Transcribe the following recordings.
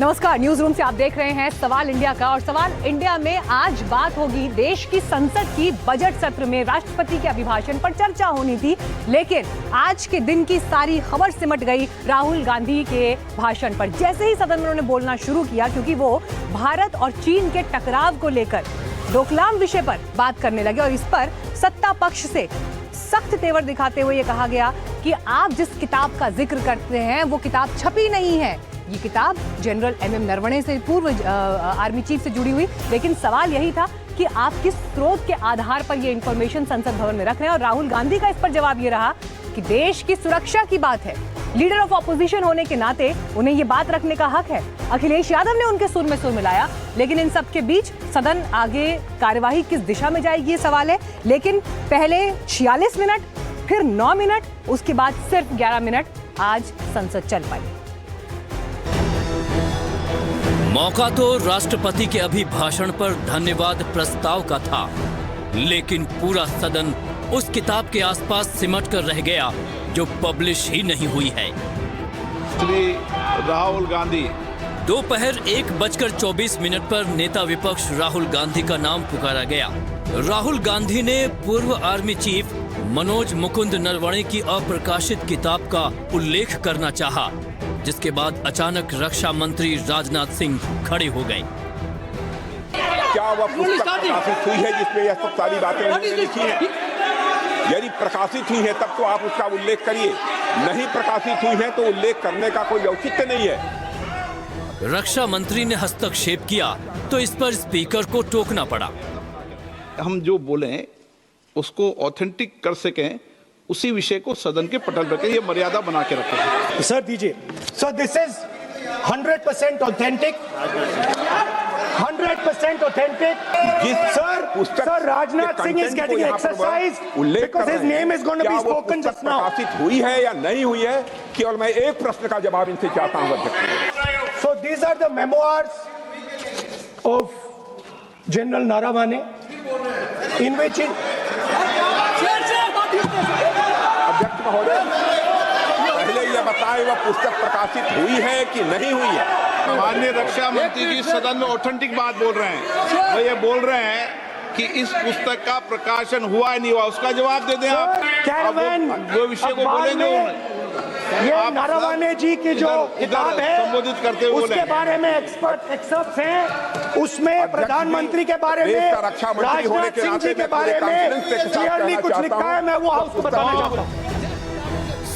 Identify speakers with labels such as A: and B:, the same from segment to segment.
A: नमस्कार, news room से आप देख रहे हैं सवाल इंडिया का। और सवाल इंडिया में आज बात होगी देश की संसद की बजट सत्र में। राष्ट्रपति के अभिभाषण पर चर्चा होनी थी, लेकिन आज के दिन की सारी खबर सिमट गई राहुल गांधी के भाषण पर। जैसे ही सदन में उन्होंने बोलना शुरू किया, क्योंकि वो भारत और चीन के टकराव को लेकर डोकलाम विषय पर बात करने लगे और इस पर सत्ता पक्ष से सख्त तेवर दिखाते हुए ये कहा गया कि आप जिस किताब का जिक्र करते हैं वो किताब छपी नहीं है। ये किताब जनरल एमएम नरवणे से, पूर्व आर्मी चीफ से जुड़ी हुई, लेकिन सवाल यही था कि आप किस स्रोत के आधार पर ये इंफॉर्मेशन संसद भवन में रख रहे हैं। और राहुल गांधी का इस पर जवाब ये रहा कि देश की सुरक्षा की बात है, लीडर ऑफ ऑपोजिशन होने के नाते उन्हें ये बात रखने का हक है। अखिलेश यादव ने उनके सुर में सुर मिलाया, लेकिन इन सब के बीच सदन आगे कार्यवाही किस दिशा में जाएगी ये सवाल है। लेकिन पहले 46 मिनट, फिर 9 मिनट, उसके बाद सिर्फ 11 मिनट आज संसद चल पाई।
B: मौका तो राष्ट्रपति के अभिभाषण पर धन्यवाद प्रस्ताव का था, लेकिन पूरा सदन उस किताब के आसपास सिमट कर रह गया जो पब्लिश ही नहीं हुई है।
C: श्री राहुल गांधी।
B: दोपहर 1:24 पर नेता विपक्ष राहुल गांधी का नाम पुकारा गया। राहुल गांधी ने पूर्व आर्मी चीफ मनोज मुकुंद नरवणे की अप्रकाशित किताब का उल्लेख करना चाहा, जिसके बाद अचानक रक्षा मंत्री राजनाथ सिंह खड़े हो गए।
C: क्या वह पुस्तक प्रकाशित हुई है जिसमें यह सब सारी बातें उन्होंने लिखी हैं? यदि प्रकाशित हुई है तब तो आप उसका उल्लेख करिए, नहीं प्रकाशित हुई है तो उल्लेख करने का कोई औचित्य नहीं है।
B: रक्षा मंत्री ने हस्तक्षेप किया तो इस पर स्पीकर को टोकना पड़ा।
D: हम जो बोलें उसको ऑथेंटिक कर सकें, उसी विषय को सदन के पटल पर ये मर्यादा बना के रखें।
E: सर दीजिए। Sir this is 100% authentic, 100% authentic. Sir Rajnath Singh is getting exercise because his name is going to be spoken just now.
C: प्रकाशित हुई है या नहीं हुई है, केवल मैं एक प्रश्न का जवाब इनसे चाहता हूं अध्यक्ष।
E: So these are the memoirs of General Naravane in which
C: अध्यक्ष महोदय, पहले यह बताएं वह पुस्तक प्रकाशित हुई है कि नहीं हुई है।
D: माननीय रक्षा मंत्री जी सदन में ऑथेंटिक बात बोल रहे हैं। वो ये बोल रहे हैं कि इस पुस्तक का प्रकाशन हुआ नहीं हुआ, उसका जवाब दे दें आप। वो विषय को बोलेंगे।
E: ये नारावाने जी की जो किताब है
D: संबोधित करते हुए
E: उसके बारे में एक्सपर्ट्स हैं, उसमें प्रधानमंत्री के बारे में, राजनाथ सिंह जी के बारे में क्लियरली कुछ लिखा है। मैं वो हाउस को बताना चाहता हूँ।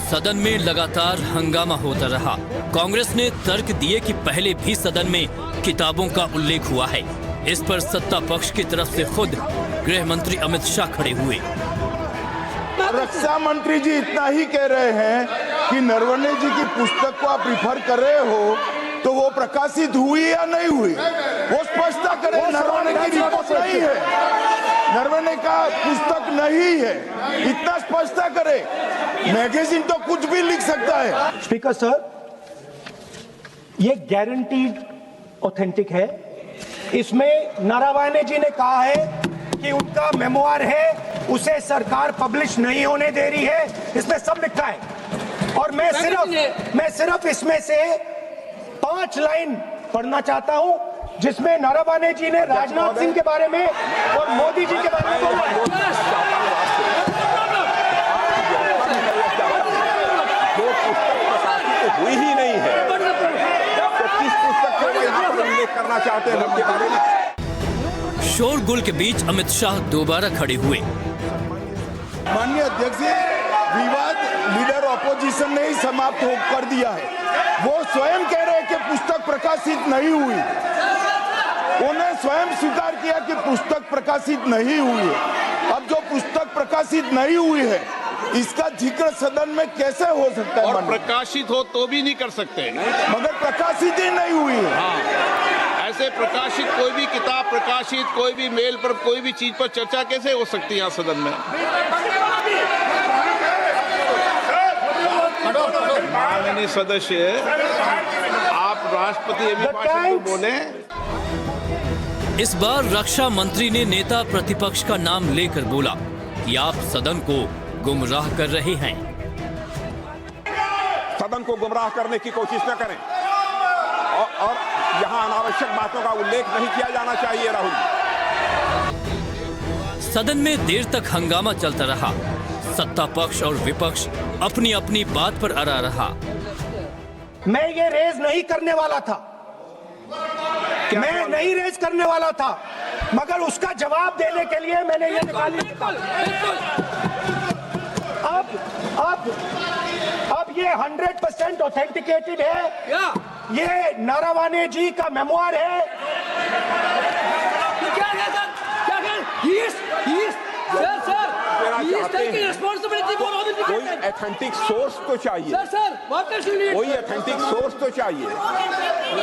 B: सदन में लगातार हंगामा होता रहा। कांग्रेस ने तर्क दिए कि पहले भी सदन में किताबों का उल्लेख हुआ है। इस पर सत्ता पक्ष की तरफ से खुद गृह मंत्री अमित शाह खड़े हुए।
F: रक्षा मंत्री जी इतना ही कह रहे हैं कि नरवणे जी की पुस्तक को आप रिफर कर रहे हो तो वो प्रकाशित हुई या नहीं हुई, वो स्पष्ट करें। नरवणे की रिपोर्ट नहीं है, नरवणे का पुस्तक नहीं है, इतना स्पष्ट करे। मैगजीन तो कुछ भी लिख सकता है।
E: स्पीकर सर, ये गारंटीड ऑथेंटिक है। इसमें नारावाने जी ने कहा है कि उनका मेमोआर है, उसे सरकार पब्लिश नहीं होने दे रही है, इसमें सब लिखा है। और मैं सिर्फ इसमें से 5 लाइन पढ़ना चाहता हूं, जिसमें नारावाने जी ने राजनाथ सिंह के बारे में और मोदी जी के बारे में बोला है।
C: जो पुस्तक प्रकाशित हुई ही नहीं है तो किस पुस्तक को यहाँ पर उल्लेख करना चाहते हैं उनके बारे में?
B: शोरगुल के बीच अमित शाह दोबारा खड़े हुए।
F: माननीय अध्यक्ष जी, विवाद लीडर ऑपोजिशन ने ही समाप्त कर दिया है। वो स्वयं कह रहे हैं कि पुस्तक प्रकाशित नहीं हुई, उन्हें स्वयं स्वीकार किया कि पुस्तक प्रकाशित नहीं हुई है। अब जो पुस्तक प्रकाशित नहीं हुई है इसका जिक्र सदन में कैसे हो सकता है?
D: और प्रकाशित हो तो भी नहीं कर सकते,
F: मगर प्रकाशित ही नहीं हुई है।
D: हाँ, ऐसे प्रकाशित कोई भी किताब प्रकाशित, कोई भी मेल पर, कोई भी चीज पर चर्चा कैसे हो सकती है यहाँ सदन में? माननीय सदस्य, आप राष्ट्रपति अभिभाषण को बोले।
B: इस बार रक्षा मंत्री ने नेता प्रतिपक्ष का नाम लेकर बोला कि आप सदन को गुमराह कर रहे हैं।
C: सदन को गुमराह करने की कोशिश न करें। और अनावश्यक बातों का उल्लेख नहीं किया जाना चाहिए राहुल जी।
B: सदन में देर तक हंगामा चलता रहा। सत्ता पक्ष और विपक्ष अपनी अपनी बात पर अड़ा रहा।
E: मैं ये रेज नहीं करने वाला था, मैं नहीं रेज करने वाला था, मगर उसका जवाब देने के लिए मैंने ये निकाली। अब ये 100% ऑथेंटिकेटेड है। ये नारावाने जी का मेमोयर है।
C: कोई ऑथेंटिक सोर्स तो चाहिए, कोई ऑथेंटिक सोर्स तो चाहिए।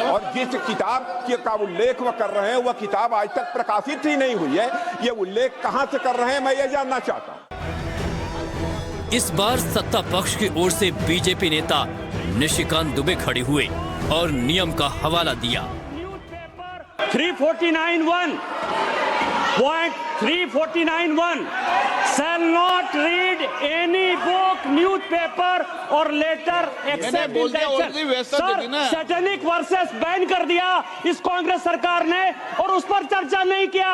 C: और जिस किताब का उल्लेख वह कर रहे हैं वह किताब आज तक प्रकाशित ही नहीं हुई है। ये उल्लेख कहां से कर रहे हैं मैं ये जानना चाहता हूं।
B: इस बार सत्ता पक्ष की ओर से बीजेपी नेता निशिकांत दुबे खड़े हुए और नियम का हवाला दिया।
G: 349(1) shall not read any book, newspaper or letter except in that. Sir, satanic versus ban कर दिया इस कांग्रेस सरकार ने और उस पर चर्चा नहीं किया।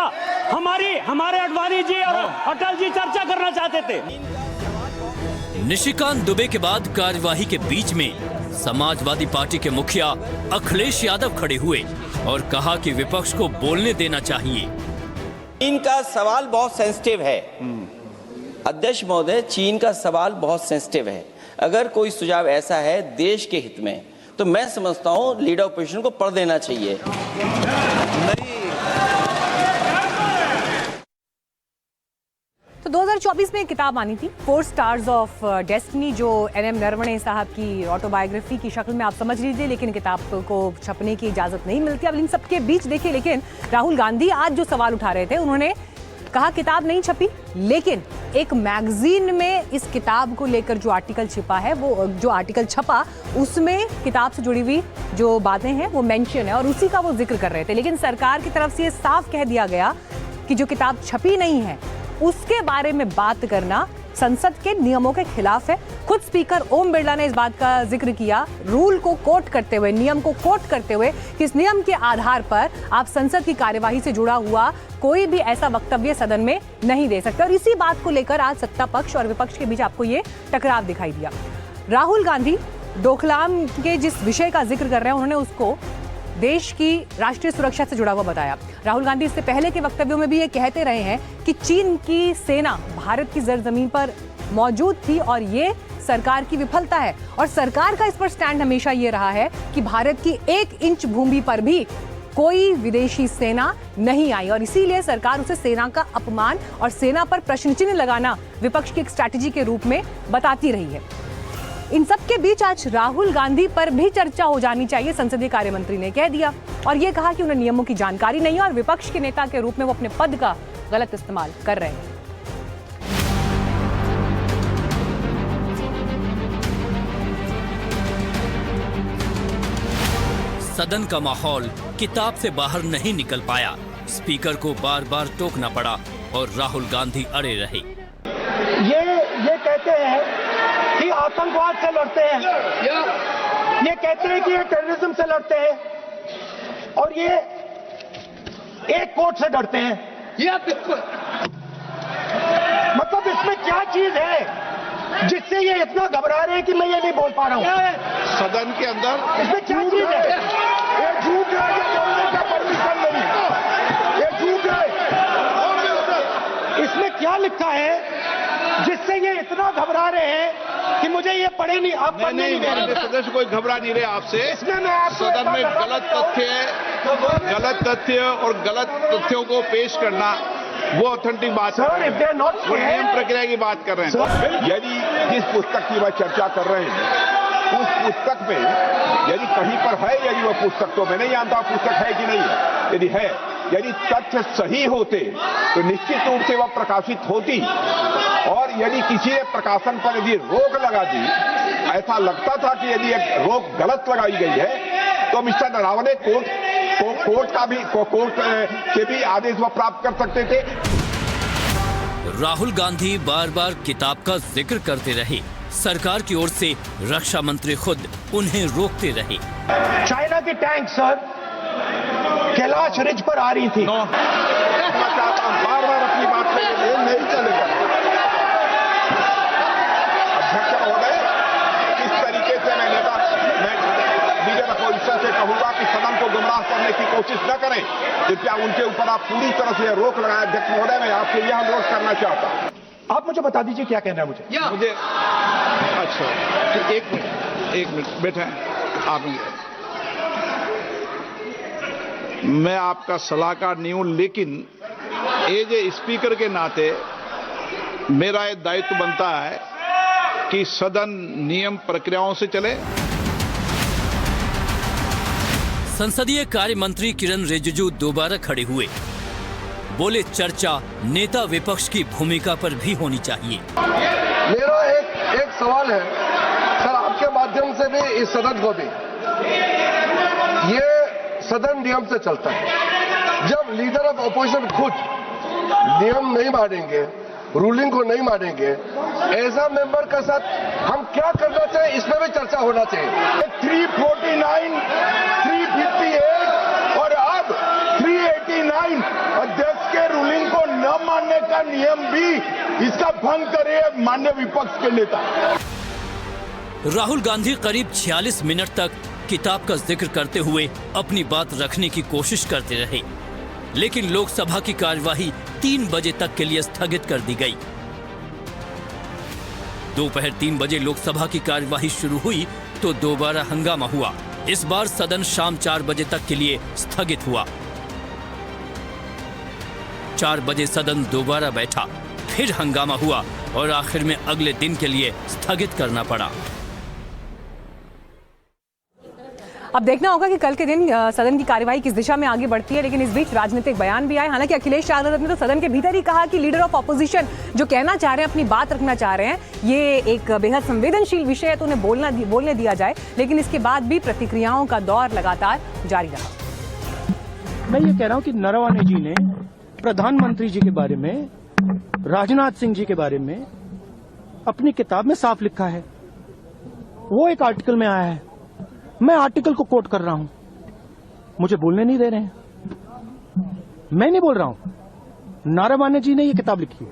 G: हमारे अडवाणी जी और अटल जी चर्चा करना चाहते थे।
B: निशिकांत दुबे के बाद कार्यवाही के बीच में समाजवादी पार्टी के मुखिया अखिलेश यादव खड़े हुए और कहा कि विपक्ष को बोलने देना चाहिए।
H: चीन का सवाल बहुत सेंसिटिव है अध्यक्ष महोदय, चीन का सवाल बहुत सेंसिटिव है। अगर कोई सुझाव ऐसा है देश के हित में तो मैं समझता हूं लीडर ऑपोजिशन को पढ़ देना चाहिए।
A: तो 2024 में एक किताब आनी थी 4 स्टार्स ऑफ डेस्टिनी, जो NM नरवणे साहब की ऑटोबायोग्राफी की शक्ल में आप समझ लीजिए, लेकिन किताब को छपने की इजाजत नहीं मिलती। अब इन सबके बीच देखिए, लेकिन राहुल गांधी आज जो सवाल उठा रहे थे, उन्होंने कहा किताब नहीं छपी, लेकिन एक मैगजीन में इस किताब को लेकर जो आर्टिकल छिपा है, वो जो आर्टिकल छपा उसमें किताब से जुड़ी हुई जो बातें हैं वो मेंशन है और उसी का वो जिक्र कर रहे थे। लेकिन सरकार की तरफ से ये साफ कह दिया गया कि जो किताब छपी नहीं है उसके बारे में बात करना संसद के नियमों के खिलाफ है। खुद स्पीकर ओम बिरला ने इस बात का जिक्र किया, रूल को कोट करते हुए, नियम को कोट करते हुए, कि इस नियम के आधार पर आप संसद की कार्यवाही से जुड़ा हुआ कोई भी ऐसा वक्तव्य सदन में नहीं दे सकते। और इसी बात को लेकर आज सत्ता पक्ष और विपक्ष के बीच आपको ये टकराव दिखाई दिया। राहुल गांधी डोकलाम के जिस विषय का जिक्र कर रहे हैं, उन्होंने उसको देश की राष्ट्रीय सुरक्षा से जुड़ा हुआ बताया। राहुल गांधी इससे पहले के वक्तव्यों में भी ये कहते रहे हैं कि चीन की सेना भारत की जमीन पर मौजूद थी और ये सरकार की विफलता है। और सरकार का इस पर स्टैंड हमेशा ये रहा है कि भारत की 1 इंच भूमि पर भी कोई विदेशी सेना नहीं आई और इसीलिए सरकार उसे सेना का अपमान और सेना पर प्रश्न चिन्ह लगाना विपक्ष की एक स्ट्रैटेजी के रूप में बताती रही है। इन सब के बीच आज राहुल गांधी पर भी चर्चा हो जानी चाहिए, संसदीय कार्य मंत्री ने कह दिया और यह कहा कि उन्हें नियमों की जानकारी नहीं है और विपक्ष के नेता के रूप में वो अपने पद का गलत इस्तेमाल कर रहे हैं।
B: सदन का माहौल किताब से बाहर नहीं निकल पाया। स्पीकर को बार बार टोकना पड़ा और राहुल गांधी अड़े रहे।
E: ये कहते हैं कि आतंकवाद से लड़ते हैं, ये कहते हैं कि ये टेररिज्म से लड़ते हैं और ये एक कोर्ट से डरते हैं। मतलब इसमें क्या चीज है जिससे ये इतना घबरा रहे हैं कि मैं ये नहीं बोल पा रहा हूं?
D: सदन के अंदर
E: इसमें क्या चीज है? ये झूठ है, ये बोलने का परमिशन नहीं है, ये झूठ है। इसमें क्या लिखा है जिससे ये इतना घबरा रहे हैं कि मुझे ये पढ़े नहीं, आप पढ़ने नहीं दे रहे।
D: सदस्य कोई घबरा नहीं रहे आपसे।
E: इसमें मैं आपको
D: सदन में गलत तथ्य और गलत तथ्यों को पेश करना वो ऑथेंटिक बात है, वो नियम प्रक्रिया की बात कर रहे हैं।
C: यदि जिस पुस्तक की वह चर्चा कर रहे हैं उस पुस्तक में यदि कहीं पर है, यदि वह पुस्तक, तो मैं नहीं जानता पुस्तक है कि नहीं है, यदि है, यदि तथ्य सही होते तो निश्चित रूप से वह प्रकाशित होती और यदि किसी ने प्रकाशन पर यदि रोक लगा दी, ऐसा लगता था कि यदि एक रोक गलत लगाई गई है तो मिस्टर नरवणे कोर्ट के भी आदेश वह प्राप्त कर सकते थे।
B: राहुल गांधी बार बार किताब का जिक्र करते रहे। सरकार की ओर से रक्षा मंत्री खुद उन्हें रोकते रहे।
E: चाइना के टैंक सर कैलाश रिज पर आ रही थी।
C: बार बार अपनी बात पे ये नहीं चलेगा। अध्यक्ष महोदय, इस तरीके से मैं लीडर अपोजिशन से कहूंगा कि सदन को गुमराह करने की कोशिश न करें। कृपया उनके ऊपर आप पूरी तरह से रोक लगाएं। अध्यक्ष महोदय, मैं आपसे यह अनुरोध करना चाहता हूं।
E: आप मुझे बता दीजिए क्या कहना है मुझे।
D: अच्छा, तो एक मिनट बैठे आप। मैं आपका सलाहकार नहीं हूं, लेकिन एज ए स्पीकर के नाते मेरा यह दायित्व बनता है कि सदन नियम प्रक्रियाओं से चले।
B: संसदीय कार्य मंत्री किरण रिजिजू दोबारा खड़े हुए, बोले चर्चा नेता विपक्ष की भूमिका पर भी होनी चाहिए।
I: मेरा एक सवाल है सर, आपके माध्यम से भी इस सदन को भी, ये सदन नियम से चलता है। जब लीडर ऑफ अपोजिशन खुद नियम नहीं मानेंगे, रूलिंग को नहीं मानेंगे, ऐसा मेंबर के साथ हम क्या करना चाहिए, इसमें भी चर्चा होना चाहिए।
F: 349, 358 और अब 389 अध्यक्ष के रूलिंग को न मानने का नियम भी इसका भंग करे माननीय विपक्ष के नेता।
B: राहुल गांधी करीब 46 मिनट तक किताब का जिक्र करते हुए अपनी बात रखने की कोशिश करते रहे, लेकिन लोकसभा की कार्यवाही 3 बजे तक के लिए स्थगित कर दी गई। दोपहर 3 बजे लोकसभा की कार्यवाही शुरू हुई तो दोबारा हंगामा हुआ। इस बार सदन शाम 4 बजे तक के लिए स्थगित हुआ। 4 बजे सदन दोबारा बैठा, फिर हंगामा हुआ और आखिर में अगले दिन के लिए स्थगित करना पड़ा।
A: अब देखना होगा कि कल के दिन सदन की कार्यवाही किस दिशा में आगे बढ़ती है। लेकिन इस बीच राजनीतिक बयान भी आए। हालांकि अखिलेश यादव ने तो सदन के भीतर ही कहा कि लीडर ऑफ ऑपोजिशन जो कहना चाह रहे हैं, अपनी बात रखना चाह रहे हैं, ये एक बेहद संवेदनशील विषय है तो उन्हें बोलने दिया जाए। लेकिन इसके बाद भी प्रतिक्रियाओं का दौर लगातार जारी रहा।
E: मैं ये कह रहा हूं कि नरवणे जी ने प्रधानमंत्री जी के बारे में, राजनाथ सिंह जी के बारे में अपनी किताब में साफ लिखा है। वो एक आर्टिकल में आया है, मैं आर्टिकल को कोट कर रहा हूं, मुझे बोलने नहीं दे रहे हैं। मैं नहीं बोल रहा हूं, नारावाने जी ने ये किताब लिखी है।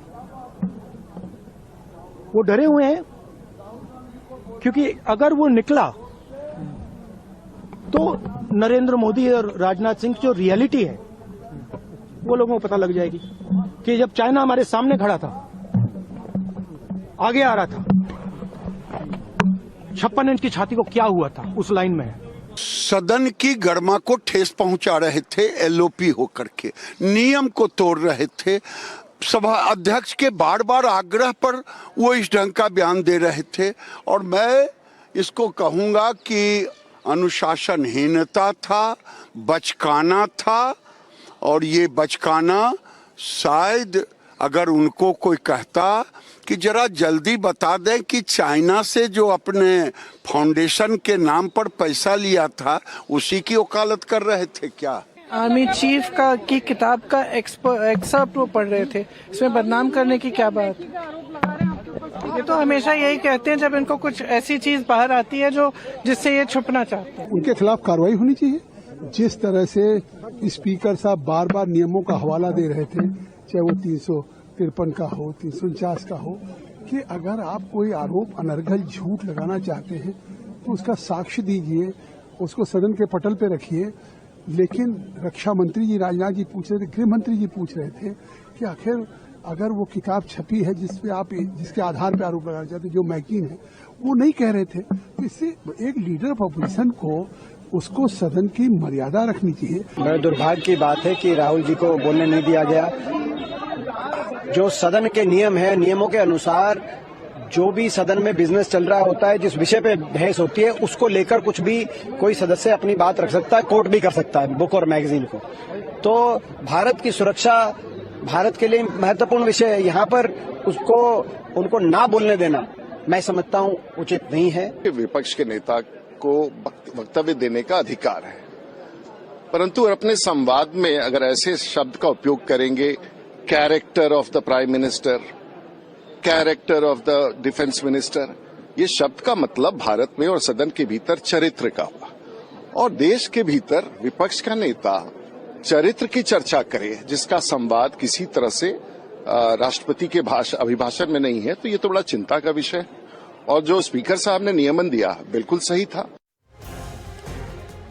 E: वो डरे हुए हैं क्योंकि अगर वो निकला तो नरेंद्र मोदी और राजनाथ सिंह की जो रियलिटी है वो लोगों को पता लग जाएगी कि जब चाइना हमारे सामने खड़ा था, आगे आ रहा था, 56 इंच की छाती को क्या हुआ था, उस लाइन में है।
J: सदन की गरिमा को ठेस पहुंचा रहे थे, एलओपी होकर के नियम को तोड़ रहे थे। सभा अध्यक्ष के बार बार आग्रह पर वो इस ढंग का बयान दे रहे थे और मैं इसको कहूंगा कि अनुशासनहीनता था, बचकाना था। और ये बचकाना शायद अगर उनको कोई कहता कि जरा जल्दी बता दें कि चाइना से जो अपने फाउंडेशन के नाम पर पैसा लिया था उसी की वकालत कर रहे थे क्या?
K: आर्मी चीफ की किताब का एक्सर्प्ट वो पढ़ रहे थे, इसमें बदनाम करने की क्या बात? ये तो हमेशा यही कहते हैं जब इनको कुछ ऐसी चीज बाहर आती है जो जिससे ये छुपना चाहते हैं।
L: उनके खिलाफ कार्रवाई होनी चाहिए। जिस तरह से स्पीकर साहब बार बार नियमों का हवाला दे रहे थे, चाहे वो 353 का हो, 349 का हो, कि अगर आप कोई आरोप अनर्गल झूठ लगाना चाहते हैं तो उसका साक्ष्य दीजिए, उसको सदन के पटल पे रखिए। लेकिन रक्षा मंत्री जी, राजनाथ जी पूछ रहे थे, गृह मंत्री जी पूछ रहे थे कि आखिर अगर वो किताब छपी है जिसपे आप जिसके आधार पे आरोप लगाना चाहते, जो मैगजीन है, वो नहीं कह रहे थे। तो इससे एक लीडर ऑफ अपोजिशन को उसको सदन की मर्यादा रखनी चाहिए।
E: बड़े दुर्भाग्य की बात है कि राहुल जी को बोलने नहीं दिया गया। जो सदन के नियम है, नियमों के अनुसार जो भी सदन में बिजनेस चल रहा होता है, जिस विषय पे बहस होती है, उसको लेकर कुछ भी कोई सदस्य अपनी बात रख सकता है, कोट भी कर सकता है बुक और मैगजीन को। तो भारत की सुरक्षा, भारत के लिए महत्वपूर्ण विषय है, यहाँ पर उसको उनको ना बोलने देना मैं समझता हूँ उचित नहीं है।
M: विपक्ष के नेता को वक्तव्य देने का अधिकार है, परंतु अपने संवाद में अगर ऐसे शब्द का उपयोग करेंगे, character of the prime minister, character of the defence minister, ये शब्द का मतलब भारत में और सदन के भीतर चरित्र का हुआ। और देश के भीतर विपक्ष का नेता चरित्र की चर्चा करे जिसका संवाद किसी तरह से राष्ट्रपति के अभिभाषण में नहीं है, तो ये तो बड़ा चिंता का विषय है। और जो स्पीकर साहब ने नियमन दिया बिल्कुल सही था।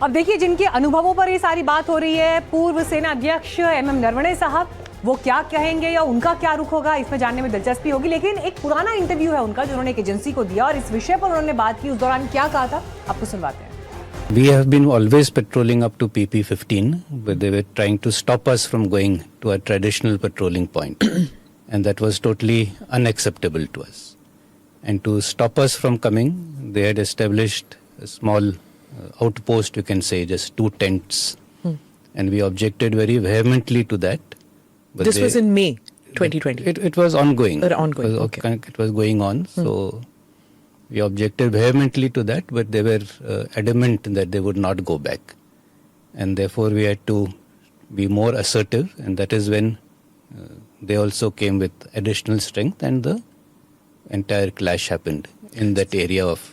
A: अब देखिए, जिनके अनुभवों पर ये सारी बात हो रही है, पूर्व सेना अध्यक्ष MM नरवणे साहब, वो क्या कहेंगे या उनका क्या रुख होगा, इसमें जानने में दिलचस्पी होगी। लेकिन एक पुराना इंटरव्यू है उनका जो उन्होंने एक एजेंसी को दिया और इस विषय पर उन्होंने बात की। उस दौरान क्या कहा था, आपको सुनवाते हैं।
N: We have been always patrolling up to PP15, but they were trying to stop us from going to a traditional patrolling point. And that was totally unacceptable to us. And to stop us from coming, they had established a small outpost, you can say, just 2 tents. And we objected very vehemently to that. But
O: this was in May 2020?
N: It was ongoing.
O: Ongoing, okay.
N: It was going on, so... We objected vehemently to that, but they were adamant that they would not go back. And therefore we had to be more assertive, and that is when they also came with additional strength, and the entire clash happened in that area of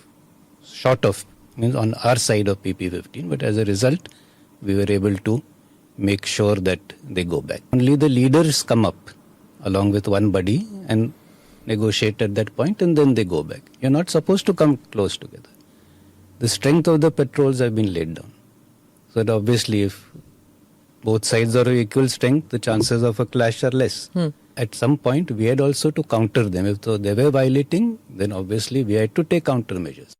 N: short of, means on our side of PP15, but as a result we were able to make sure that they go back. Only the leaders come up along with one buddy and negotiate at that point, and then they go back. You're not supposed to come close together. The strength of the patrols have been laid down. So that obviously if both sides are of equal strength, the chances of a clash are less. At some point we had also to counter them. If they were violating, then obviously we had to take countermeasures.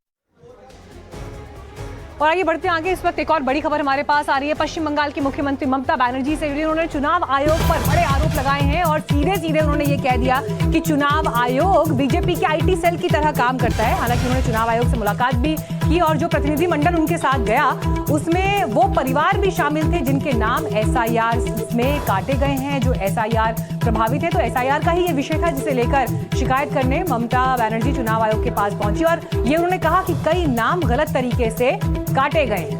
A: और आगे बढ़ते हैं आगे, इस वक्त एक और बड़ी खबर हमारे पास आ रही है पश्चिम बंगाल की मुख्यमंत्री ममता बनर्जी से। उन्होंने चुनाव आयोग पर बड़े आरोप लगाए हैं और सीधे सीधे उन्होंने ये कह दिया कि चुनाव आयोग बीजेपी के IT सेल की तरह काम करता है। हालांकि उन्होंने चुनाव आयोग से मुलाकात भी की और जो प्रतिनिधिमंडल उनके साथ गया उसमें वो परिवार भी शामिल थे जिनके नाम SIR में काटे गए हैं, जो SIR प्रभावित है। तो SIR का ही ये विषय था जिसे लेकर शिकायत करने ममता बनर्जी चुनाव आयोग के पास पहुंची और ये उन्होंने कहा कि कई नाम गलत तरीके से काटे गए हैं।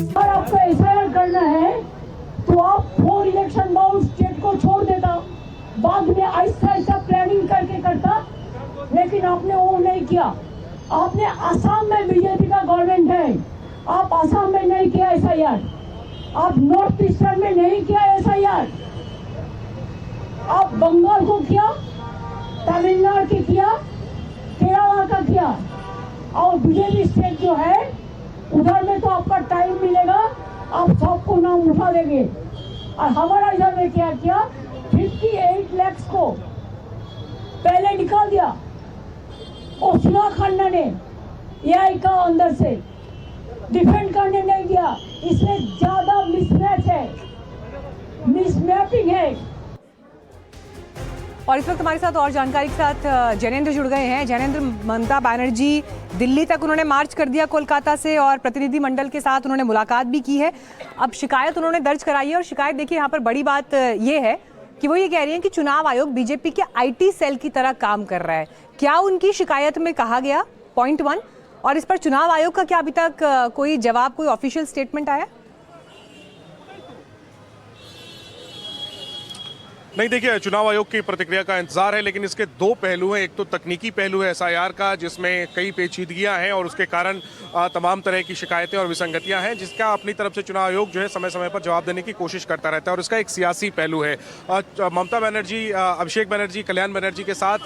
P: अगर आपको SIR करना है तो आप 4 इलेक्शन बाउंड स्टेट को छोड़ देता, बाद में ऐसा प्लानिंग करके करता, लेकिन आपने वो नहीं किया। आपने असम में बीजेपी का गवर्नमेंट है, आप असम में नहीं किया SIR, आप नॉर्थ ईस्टर्न में नहीं किया SIR, आप बंगाल को किया, तमिलनाडु की किया, केरला का किया, और बीजेपी स्टेट जो है उधर में तो आपका टाइम मिलेगा, आप सबको नाम उठा देंगे। और हमारा इधर में क्या किया, 58 लाख को पहले निकाल दिया उत्तराखंड ने AI का अंदर से डिफेंड करने नहीं दिया। इसमें ज्यादा मिसमैच है, मिसमैपिंग है।
A: और इस वक्त हमारे साथ और जानकारी के साथ जैनेंद्र जुड़ गए हैं। जैनेंद्र, ममता बनर्जी दिल्ली तक उन्होंने मार्च कर दिया कोलकाता से और प्रतिनिधि मंडल के साथ उन्होंने मुलाकात भी की है। अब शिकायत उन्होंने दर्ज कराई है और शिकायत देखिए यहाँ पर बड़ी बात ये है कि वो ये कह रही हैं कि चुनाव आयोग बीजेपी के IT सेल की तरह काम कर रहा है। क्या उनकी शिकायत में कहा गया, पॉइंट 1, और इस पर चुनाव आयोग का क्या अभी तक कोई जवाब, कोई ऑफिशियल स्टेटमेंट आया?
Q: नहीं, देखिए, चुनाव आयोग की प्रतिक्रिया का इंतजार है, लेकिन इसके 2 पहलू हैं। एक तो तकनीकी पहलू है SIR का, जिसमें कई पेचीदगियां हैं और उसके कारण तमाम तरह की शिकायतें और विसंगतियां हैं, जिसका अपनी तरफ से चुनाव आयोग जो है समय समय पर जवाब देने की कोशिश करता रहता है। और इसका एक सियासी पहलू है। ममता बनर्जी, अभिषेक बनर्जी, कल्याण बनर्जी के साथ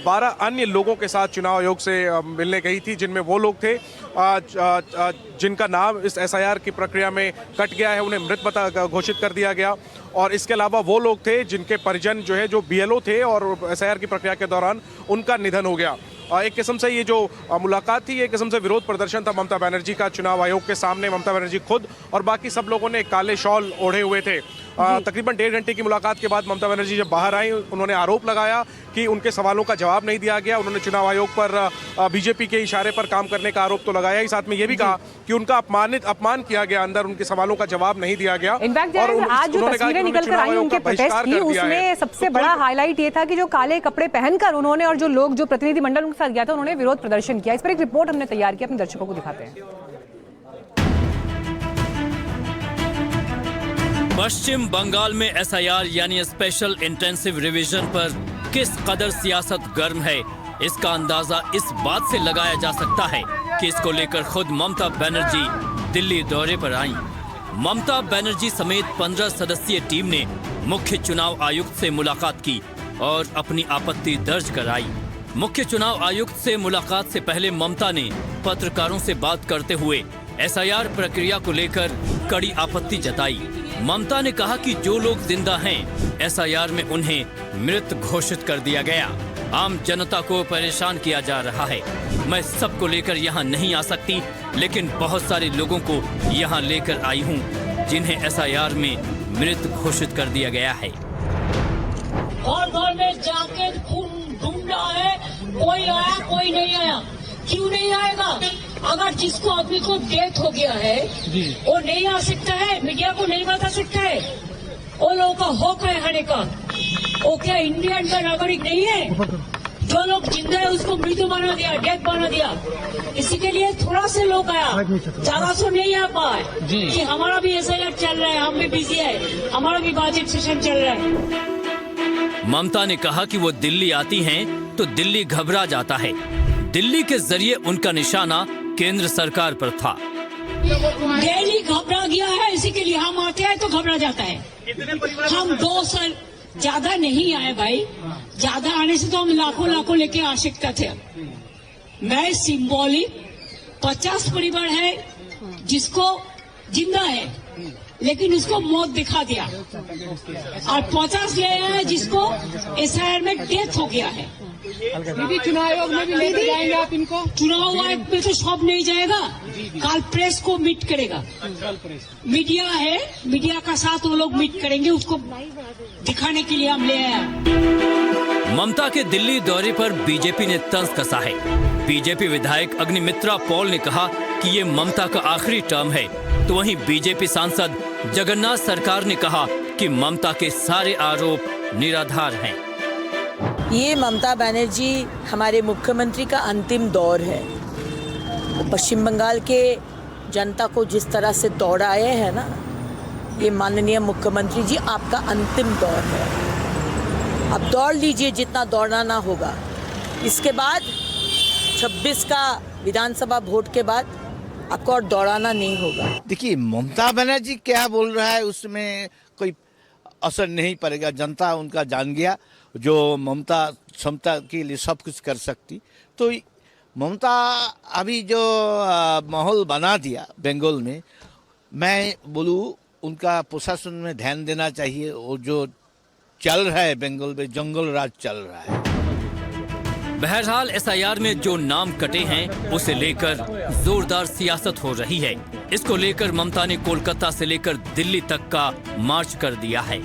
Q: 12 अन्य लोगों के साथ चुनाव आयोग से मिलने गई थी, जिनमें वो लोग थे जिनका नाम इस SIR की प्रक्रिया में कट गया है, उन्हें मृत घोषित कर दिया गया। और इसके अलावा वो लोग थे जिनके परिजन जो है, जो BLO थे और SIR की प्रक्रिया के दौरान उनका निधन हो गया। एक किस्म से ये जो मुलाकात थी, एक किस्म से विरोध प्रदर्शन था ममता बनर्जी का चुनाव आयोग के सामने। ममता बनर्जी खुद और बाकी सब लोगों ने काले शॉल ओढ़े हुए थे। तकरीबन 1.5 घंटे की मुलाकात के बाद ममता बनर्जी जब बाहर आई, उन्होंने आरोप लगाया कि उनके सवालों का जवाब नहीं दिया गया। उन्होंने चुनाव आयोग पर बीजेपी के इशारे पर काम करने का आरोप तो लगाया ही, साथ में ये भी कहा कि उनका अपमान किया गया, अंदर उनके सवालों का जवाब नहीं दिया गया।
A: इनफैक्ट आज जो तस्वीरें निकल कर आई उनके प्रोटेस्ट की, उसमें सबसे बड़ा हाईलाइट ये था कि जो काले कपड़े पहनकर उन्होंने और जो लोग, जो प्रतिनिधि मंडल उनके साथ गया था, उन्होंने विरोध प्रदर्शन किया। इस पर एक रिपोर्ट हमने तैयार की, अपने दर्शकों को दिखाते हैं।
B: पश्चिम बंगाल में SIR यानी स्पेशल इंटेंसिव रिवीजन पर किस कदर सियासत गर्म है, इसका अंदाजा इस बात से लगाया जा सकता है कि इसको लेकर खुद ममता बनर्जी दिल्ली दौरे पर आई। ममता बनर्जी समेत 15 सदस्यीय टीम ने मुख्य चुनाव आयुक्त से मुलाकात की और अपनी आपत्ति दर्ज कराई। मुख्य चुनाव आयुक्त से मुलाकात से पहले ममता ने पत्रकारों से बात करते हुए एसआईआर प्रक्रिया को लेकर कड़ी आपत्ति जताई। ममता ने कहा कि जो लोग जिंदा हैं, एसआईआर में उन्हें मृत घोषित कर दिया गया। आम जनता को परेशान किया जा रहा है। मैं सबको लेकर यहाँ नहीं आ सकती, लेकिन बहुत सारे लोगों को यहाँ लेकर आई हूँ जिन्हें एसआईआर में मृत घोषित कर दिया गया है।
P: और घर में जाके ढूंढ रहा है, कोई आया कोई नहीं आया। क्यों नहीं आएगा? अगर जिसको आदमी को डेथ हो गया है वो नहीं आ सकता है, मीडिया को नहीं बता सकता है। वो लोगों का हक है आने का। वो क्या इंडियन का नागरिक नहीं है? जो लोग जिंदा है उसको मृत्यु बना दिया, डेथ बना दिया। इसी के लिए थोड़ा से लोग आया, ज्यादा तो नहीं आ पाए कि हमारा भी एसआईआर चल रहा है, हम भी बिजी है, हमारा भी बजट सेशन चल रहा है।
B: ममता ने कहा कि वो दिल्ली आती हैं तो दिल्ली घबरा जाता है। दिल्ली के जरिए उनका निशाना केंद्र सरकार पर था।
P: दिल्ली घबरा गया है, इसी के लिए हम आते हैं तो घबरा जाता है। हम 2 साल ज्यादा नहीं आए भाई, ज्यादा आने से तो हम लाखों लेके आ सकते थे। मैं सिंबॉलिक 50 परिवार है जिसको जिंदा है लेकिन उसको मौत दिखा दिया, और 50 ले आए जिसको एसआईआर में डेथ हो गया है। चुनाव आयोग में भी लेके जाएंगे आप इनको? चुनाव आयोग में तो सब नहीं जाएगा, कल प्रेस को मीट करेगा। मीडिया है, मीडिया का साथ वो लोग मीट करेंगे, उसको दिखाने के लिए हम ले आए।
B: ममता के दिल्ली दौरे पर बीजेपी ने तंज कसा है। बीजेपी विधायक अग्निमित्रा पॉल ने कहा कि ये ममता का आखिरी टर्म है, तो वहीं बीजेपी सांसद जगन्नाथ सरकार ने कहा कि ममता के सारे आरोप निराधार हैं।
O: ये ममता बनर्जी हमारे मुख्यमंत्री का अंतिम दौर है। पश्चिम बंगाल के जनता को जिस तरह से दौड़ाए हैं ना, ये माननीय मुख्यमंत्री जी आपका अंतिम दौर है। अब दौड़ लीजिए जितना दौड़ाना होगा। इसके बाद 26 का विधानसभा वोट के बाद आपको और दौड़ाना नहीं होगा।
R: देखिए, ममता बनर्जी क्या बोल रहा है उसमें कोई असर नहीं पड़ेगा। जनता उनका जान गया, जो ममता क्षमता के लिए सब कुछ कर सकती। तो ममता अभी जो माहौल बना दिया बंगाल में, मैं बोलूँ उनका प्रशासन में ध्यान देना चाहिए। वो जो चल रहा है बंगाल में, जंगल राज चल रहा है।
B: बहरहाल एसआईआर में जो नाम कटे हैं उसे लेकर जोरदार सियासत हो रही है। इसको लेकर ममता ने कोलकाता से लेकर दिल्ली तक का मार्च कर दिया है।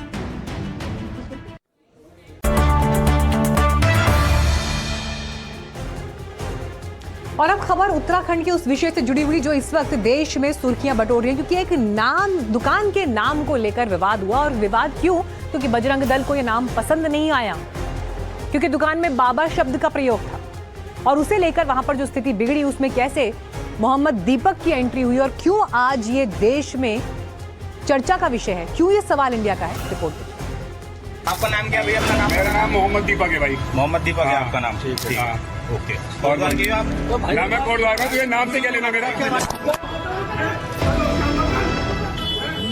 A: और अब खबर उत्तराखंड के उस विषय से जुड़ी हुई जो इस वक्त देश में सुर्खियां बटोर रही हैं, क्योंकि एक नाम, दुकान के नाम को लेकर विवाद हुआ। और विवाद क्यों? क्योंकि बजरंग दल को यह नाम पसंद नहीं आया, क्योंकि दुकान में बाबा शब्द का प्रयोग था। और उसे लेकर वहां पर जो स्थिति बिगड़ी, उसमें कैसे मोहम्मद दीपक की एंट्री हुई और क्यों आज ये देश में चर्चा का विषय है, क्यों ये सवाल इंडिया का है। रिपोर्ट।
S: आपका नाम क्या भैया? अपना नाम? मेरा नाम मोहम्मद दीपक है भाई। मोहम्मद दीपक है आपका नाम? ठीक है, ओके। और आप मैं कोटद्वार तुझे नाम से क्या लेना मेरा?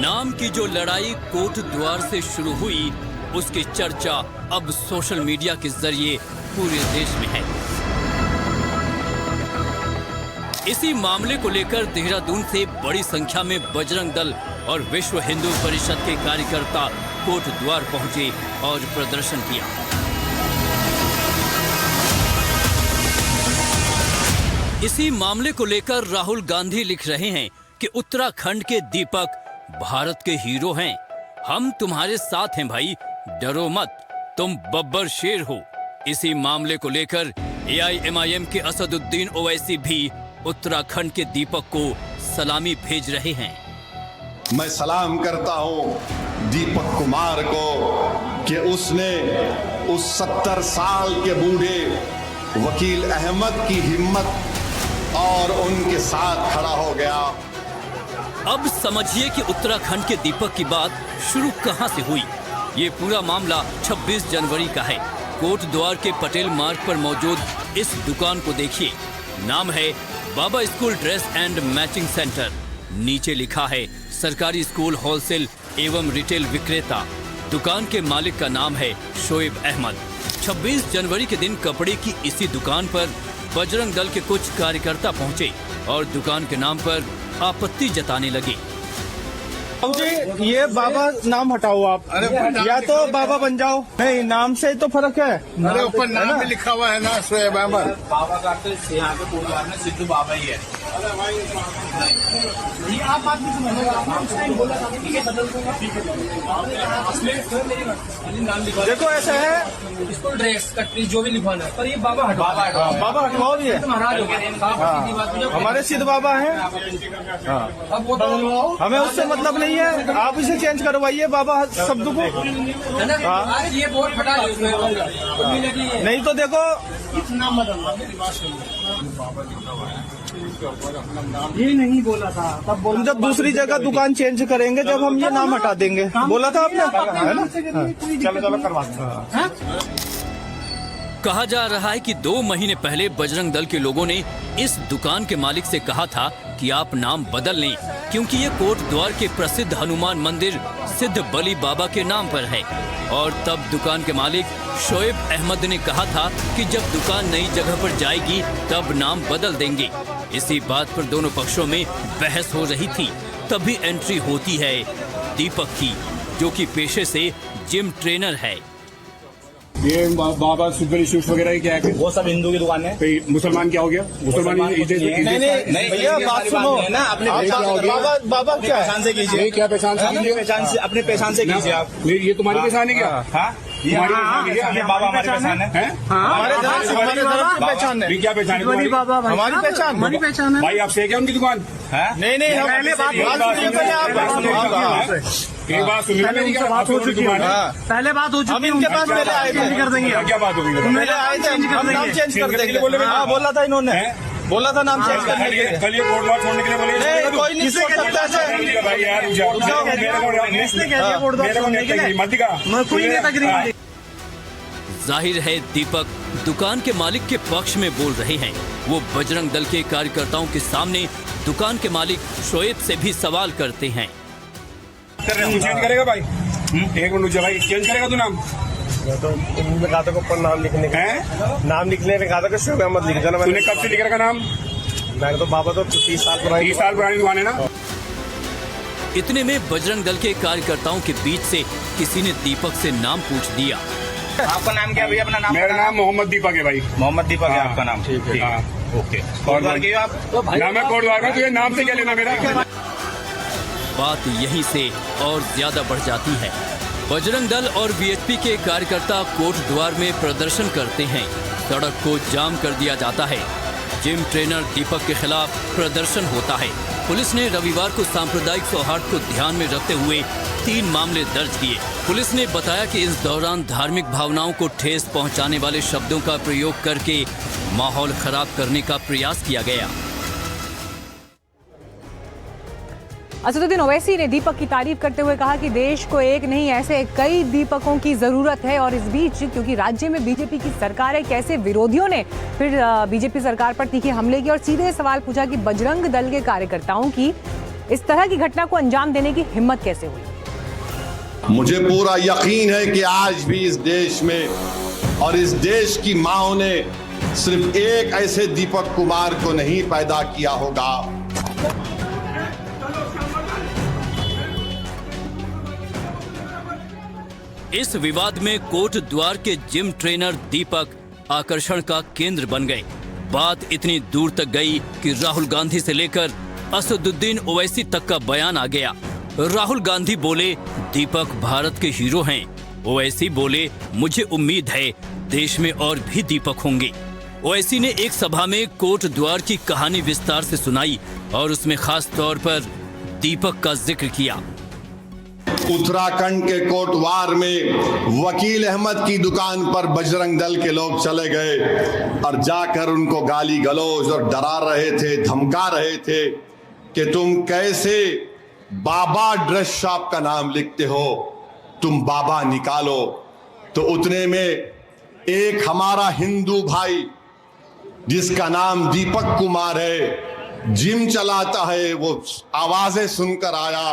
B: नाम की जो लड़ाई कोटद्वार से शुरू हुई, उसकी चर्चा अब सोशल मीडिया के जरिए पूरे देश में है। इसी मामले को लेकर देहरादून से बड़ी संख्या में बजरंग दल और विश्व हिंदू परिषद के कार्यकर्ता कोटद्वार पहुंचे और प्रदर्शन किया। इसी मामले को लेकर राहुल गांधी लिख रहे हैं कि उत्तराखंड के दीपक भारत के हीरो हैं। हम तुम्हारे साथ हैं भाई, डरो मत, तुम बब्बर शेर हो। इसी मामले को लेकर AIMIM के असदुद्दीन ओवैसी भी उत्तराखंड के दीपक को सलामी भेज रहे हैं।
T: मैं सलाम करता हूं दीपक कुमार को कि उसने उस 70 साल के बूढ़े वकील अहमद की हिम्मत और उनके साथ खड़ा हो गया।
B: अब समझिए कि उत्तराखंड के दीपक की बात शुरू कहां से हुई। ये पूरा मामला 26 जनवरी का है। कोटद्वार के पटेल मार्ग पर मौजूद इस दुकान को देखिए। नाम है Baba school dress and matching centre. नीचे लिखा है सरकारी स्कूल होलसेल एवं रिटेल विक्रेता। दुकान के मालिक का नाम है शोएब अहमद। 26 जनवरी के दिन कपड़े की इसी दुकान पर बजरंग दल के कुछ कार्यकर्ता पहुंचे और दुकान के नाम पर आपत्ति जताने लगे।
U: ये बाबा नाम हटाओ आप, या तो बाबा बन जाओ। नहीं, नाम से तो फर्क है।
D: अरे ऊपर नाम भी लिखा हुआ है ना, शोएब अहमद।
S: बाबा का तो यहाँ के पूर्वार में सिद्धू बाबा ही है। आप बात नहीं समझ।
U: देखो ऐसा है,
S: स्कूल ड्रेस कटरी जो भी लिखवाना है, पर ये बाबा हटवाओ।
U: बाबा हटवाओ भी है। हमारे सिद्ध बाबा हैं, हमें उससे मतलब नहीं है। आप इसे चेंज करवाइए बाबा शब्द को।
S: ये बोर्ड हटा
U: नहीं तो देखो,
S: ये नहीं बोला था तब।
U: हम जब दूसरी जगह दुकान चेंज करेंगे, जब हम ये नाम हटा देंगे, बोला था आपने, है ना? चलो चलो करवाते हैं।
B: कहा जा रहा है कि 2 महीने पहले बजरंग दल के लोगों ने इस दुकान के मालिक से कहा था कि आप नाम बदल लें, क्योंकि ये कोट द्वार के प्रसिद्ध हनुमान मंदिर सिद्ध बली बाबा के नाम पर है। और तब दुकान के मालिक शोएब अहमद ने कहा था कि जब दुकान नई जगह पर जाएगी तब नाम बदल देंगे। इसी बात पर दोनों पक्षों में बहस हो रही थी। तभी एंट्री होती है दीपक की, जो कि पेशे से जिम ट्रेनर है।
S: ये बाबा सुपर शूज वगैरह क्या है? वो सब हिंदू की दुकान है। मुसलमान क्या हो गया? मुसलमान
U: नहीं भैया, बात सुनो ना। बाबा क्या पहचान से कीजिए।
S: क्या पहचान से?
U: अपने पहचान से कीजिए आप।
S: ये तुम्हारी पहचान है क्या?
U: बाबा हमारी पहचान है। हमारे धर्म की पहचान है।
S: क्या पहचान है?
U: हमारी पहचान है।
S: भाई आप से क्या उनकी दुकान?
U: नहीं, पहले बात
S: एक बात सुनिए, बात हो चुकी है।
U: पहले बात हो चुकी है। हम इनके पास पहले आए थे, कर देंगे।
S: क्या बात होगी?
U: पहले आए थे, हम नाम चेंज कर देंगे। बोला था इन्होंने, बोला था नाम चेंज करने के लिए।
S: कल ये कोर्ट द्वार छोड़ने के लिए बोले।
U: कोई नहीं छोड़ सकता है
S: भाई यार,
B: जाहिर है दीपक दुकान के मालिक के पक्ष में बोल रहे हैं। वो बजरंग दल के कार्यकर्ताओं के सामने दुकान के मालिक शोएब से भी सवाल करते हैं।
S: चेंज करेगा भाई? एक मिनट भाई, चेंज करेगा तू नाम?
U: तो उन्होंने कहा था ऊपर नाम लिखने का, नाम लिखने ने कहा था कि शोएब अहमद लिख देना।
S: तूने कब से लिख रखा नाम?
U: मैंने तो बाबा तो 30 साल पुरानी
S: दुकान है ना।
B: इतने में बजरंग दल के कार्यकर्ताओं के बीच से किसी ने दीपक से नाम पूछ दिया।
S: आपका नाम क्या है भैया? अपना नाम? मेरा नाम मोहम्मद दीपक है भाई। मोहम्मद दीपक है आपका नाम? ठीक है, ओके। कोट द्वार के आप? नाम है कोट द्वार में, तुझे नाम से क्या लेना मेरा?
B: बात यहीं से और ज्यादा बढ़ जाती है। बजरंग दल और वीएचपी के कार्यकर्ता कोट द्वार में प्रदर्शन करते हैं। सड़क को जाम कर दिया जाता है। जिम ट्रेनर दीपक के खिलाफ प्रदर्शन होता है। पुलिस ने रविवार को सांप्रदायिक सौहार्द को ध्यान में रखते हुए 3 मामले दर्ज किए। पुलिस ने बताया कि इस दौरान धार्मिक भावनाओं को ठेस पहुंचाने वाले शब्दों का प्रयोग करके माहौल खराब करने का प्रयास किया गया।
A: असदुद्दीन ओवैसी ने दीपक की तारीफ करते हुए कहा कि देश को एक नहीं ऐसे कई दीपकों की जरूरत है। और इस बीच क्योंकि राज्य में बीजेपी की सरकार है, कैसे विरोधियों ने फिर बीजेपी सरकार पर तीखे हमले किए और सीधे सवाल पूछा कि बजरंग दल के कार्यकर्ताओं की इस तरह की घटना को अंजाम देने की हिम्मत कैसे हुई।
T: मुझे पूरा यकीन है कि आज भी इस देश में और इस देश की माओं ने सिर्फ एक ऐसे दीपक कुमार को नहीं पैदा किया होगा।
B: इस विवाद में कोट द्वार के जिम ट्रेनर दीपक आकर्षण का केंद्र बन गए। बात इतनी दूर तक गई कि राहुल गांधी से लेकर असदुद्दीन ओवैसी तक का बयान आ गया। राहुल गांधी बोले दीपक भारत के हीरो हैं। ओवैसी बोले मुझे उम्मीद है देश में और भी दीपक होंगे। ओवैसी ने एक सभा में कोट द्वार की कहानी विस्तार से सुनाई और उसमें खास तौर पर दीपक का जिक्र किया।
T: उत्तराखंड के कोटवार में वकील अहमद की दुकान पर बजरंग दल के लोग चले गए और जाकर उनको गाली गलौज और डरा रहे थे, धमका रहे थे कि तुम कैसे बाबा ड्रेस शॉप का नाम लिखते हो, तुम बाबा निकालो। तो उतने में एक हमारा हिंदू भाई जिसका नाम दीपक कुमार है, जिम चलाता है, वो आवाजें सुनकर आया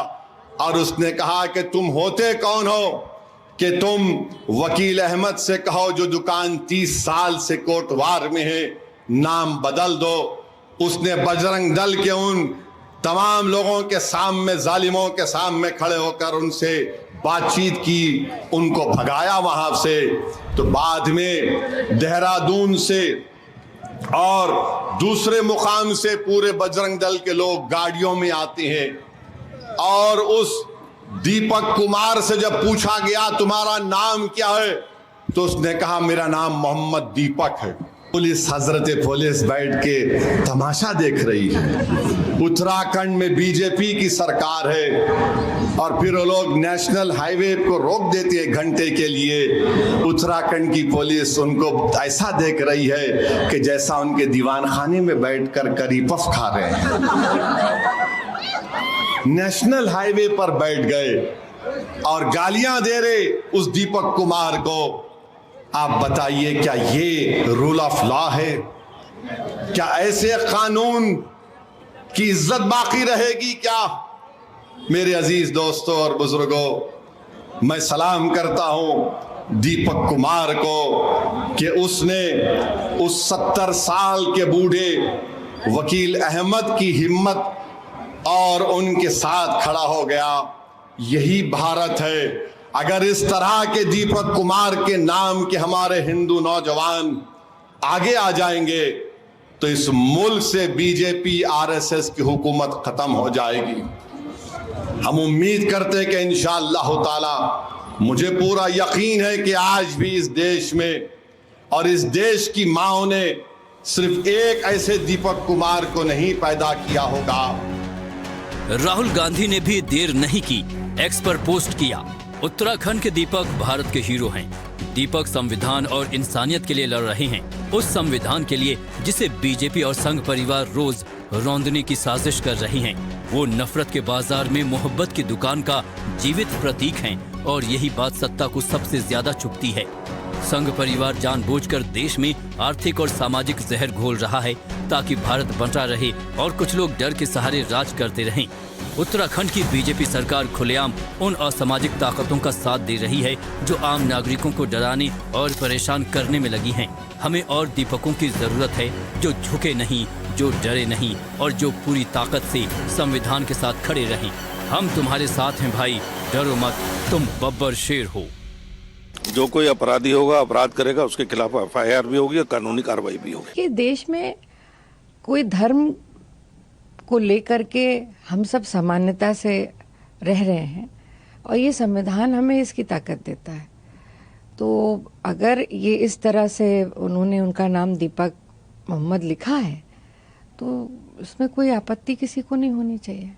T: और उसने कहा कि तुम होते कौन हो कि तुम वकील अहमद से कहो जो दुकान 30 साल से कोटवार में है, नाम बदल दो। उसने बजरंग दल के उन तमाम लोगों के सामने, जालिमों के सामने खड़े होकर उनसे बातचीत की, उनको भगाया वहां से। तो बाद में देहरादून से और दूसरे मुकाम से पूरे बजरंग दल के लोग गाड़ियों में आते हैं और उस दीपक कुमार से जब पूछा गया तुम्हारा नाम क्या है, तो उसने कहा मेरा नाम मोहम्मद दीपक है। पुलिस, हजरत पुलिस बैठ के तमाशा देख रही है। उत्तराखंड में बीजेपी की सरकार है और फिर वो लोग नेशनल हाईवे को रोक देते हैं घंटे के लिए। उत्तराखंड की पुलिस उनको ऐसा देख रही है कि जैसा उनके दीवान खाने में बैठकर करी पफ खा रहे हैं। नेशनल हाईवे पर बैठ गए और गालियां दे रहे उस दीपक कुमार को। आप बताइए, क्या ये रूल ऑफ लॉ है? क्या ऐसे कानून की इज्जत बाकी रहेगी क्या? मेरे अजीज दोस्तों और बुजुर्गों, मैं सलाम करता हूं दीपक कुमार को कि उसने उस 70 साल के बूढ़े वकील अहमद की हिम्मत और उनके साथ खड़ा हो गया। यही भारत है। अगर इस तरह के दीपक कुमार के नाम के हमारे हिंदू नौजवान आगे आ जाएंगे तो इस मुल्क से बीजेपी आरएसएस की हुकूमत खत्म हो जाएगी। हम उम्मीद करते हैं कि इंशाअल्लाह ताला, मुझे पूरा यकीन है कि आज भी इस देश में और इस देश की माओ ने सिर्फ एक ऐसे दीपक कुमार को नहीं पैदा किया होगा।
B: राहुल गांधी ने भी देर नहीं की, एक्स पर पोस्ट किया। उत्तराखंड के दीपक भारत के हीरो हैं। दीपक संविधान और इंसानियत के लिए लड़ रहे हैं, उस संविधान के लिए जिसे बीजेपी और संघ परिवार रोज रौंदने की साजिश कर रही हैं। वो नफरत के बाजार में मोहब्बत की दुकान का जीवित प्रतीक हैं और यही बात सत्ता को सबसे ज्यादा चुभती है। संघ परिवार जानबूझकर देश में आर्थिक और सामाजिक जहर घोल रहा है ताकि भारत बंटा रहे और कुछ लोग डर के सहारे राज करते रहें। उत्तराखंड की बीजेपी सरकार खुलेआम उन असामाजिक ताकतों का साथ दे रही है जो आम नागरिकों को डराने और परेशान करने में लगी हैं। हमें और दीपकों की जरूरत है जो झुके नहीं, जो डरे नहीं और जो पूरी ताकत से संविधान के साथ खड़े रहें। हम तुम्हारे साथ हैं भाई, डरो मत, तुम बब्बर शेर हो।
G: जो कोई अपराधी होगा, अपराध करेगा, उसके खिलाफ एफआईआर भी होगी और कानूनी कार्रवाई भी होगी।
V: कि देश में कोई धर्म को लेकर के हम सब सामान्यता से रह रहे हैं और ये संविधान हमें इसकी ताकत देता है। तो अगर ये इस तरह से उन्होंने उनका नाम दीपक मोहम्मद लिखा है तो इसमें कोई आपत्ति किसी को नहीं होनी चाहिए।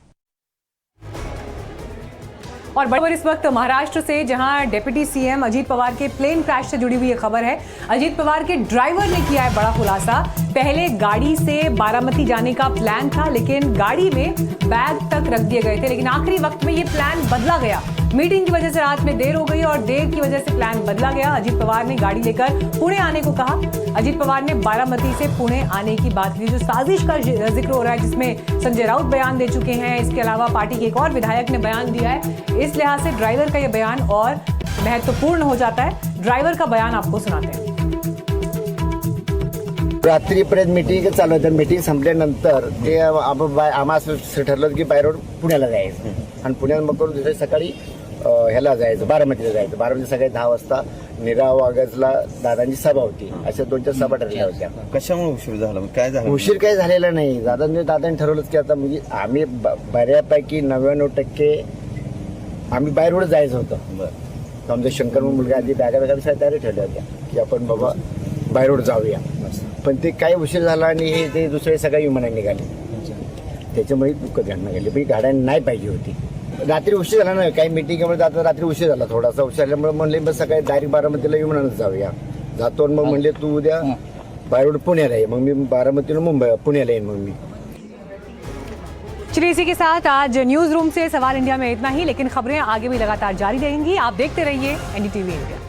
A: और बड़ी इस वक्त महाराष्ट्र से, जहां डिप्टी सीएम अजीत पवार के प्लेन क्रैश से जुड़ी हुई ये खबर है। अजीत पवार के ड्राइवर ने किया है बड़ा खुलासा। पहले गाड़ी से बारामती जाने का प्लान था, लेकिन गाड़ी में बैग तक रख दिए गए थे, लेकिन आखिरी वक्त में ये प्लान बदला गया। मीटिंग की वजह से रात में देर हो गई और देर की वजह से प्लान बदला गया। अजीत पवार ने गाड़ी लेकर पुणे आने को कहा। अजीत पवार ने बारामती से पुणे आने की बात की। जो साजिश का जिक्र हो रहा है, जिसमें संजय राउत बयान दे चुके हैं, इसके अलावा पार्टी के एक और विधायक ने बयान दिया है। इस लिहाज से ड्राइवर का यह बयान और महत्वपूर्ण हो जाता है। ड्राइवर का बयान आपको सुनाते हैं।
W: रात्रीपर्यंत मीटिंग चालू होतं। मीटिंग संपल्यानंतर ते आम्हा असं ठरलं की बाय रोड पुण्याला जायचं आणि पुण्यात मग करून दुसऱ्या सकाळी ह्याला जायचं, बारामतीला जायचं। बारामती सकाळी 10 वाजता निरा वागजला दादांची सभा होती। अशा 2-4 सभा ठरल्या होत्या।
X: कशामुळे उशीर झाला? काय झालं?
W: उशीर काही झालेला नाही। दादांनी ठरवलंच की आता म्हणजे आम्ही बऱ्यापैकी 99% आम्ही बाय रोड जायचं होतं। आमचा शंकर मुलगा आधी बॅगा तयारी ठेवल्या होत्या की आपण बाबा बाय रोड जाऊया, पण ते काही उशीर झाला आणि हे ते दुसरे सगळे विमानाने निघाले, त्याच्यामुळे दुःखद घटना घडली। पण गाड्या नाही पाहिजे होती। रात्री उशीर झाला ना, काही मीटिंगमुळे जाता रात्री उशीर झाला, थोडासा उशीर झाल्यामुळे म्हणले बस सकाळी डायरेक्ट बारामतीला विमानानं जाऊया। जातो मग म्हणले तू उद्या बाय रोड पुण्याला ये। मग मी बारामतीला पुण्याला येईन। मग मी
A: चलिए, इसी के साथ आज न्यूज रूम से सवाल इंडिया में इतना ही, लेकिन खबरें आगे भी लगातार जारी रहेंगी। आप देखते रहिए NDTV इंडिया।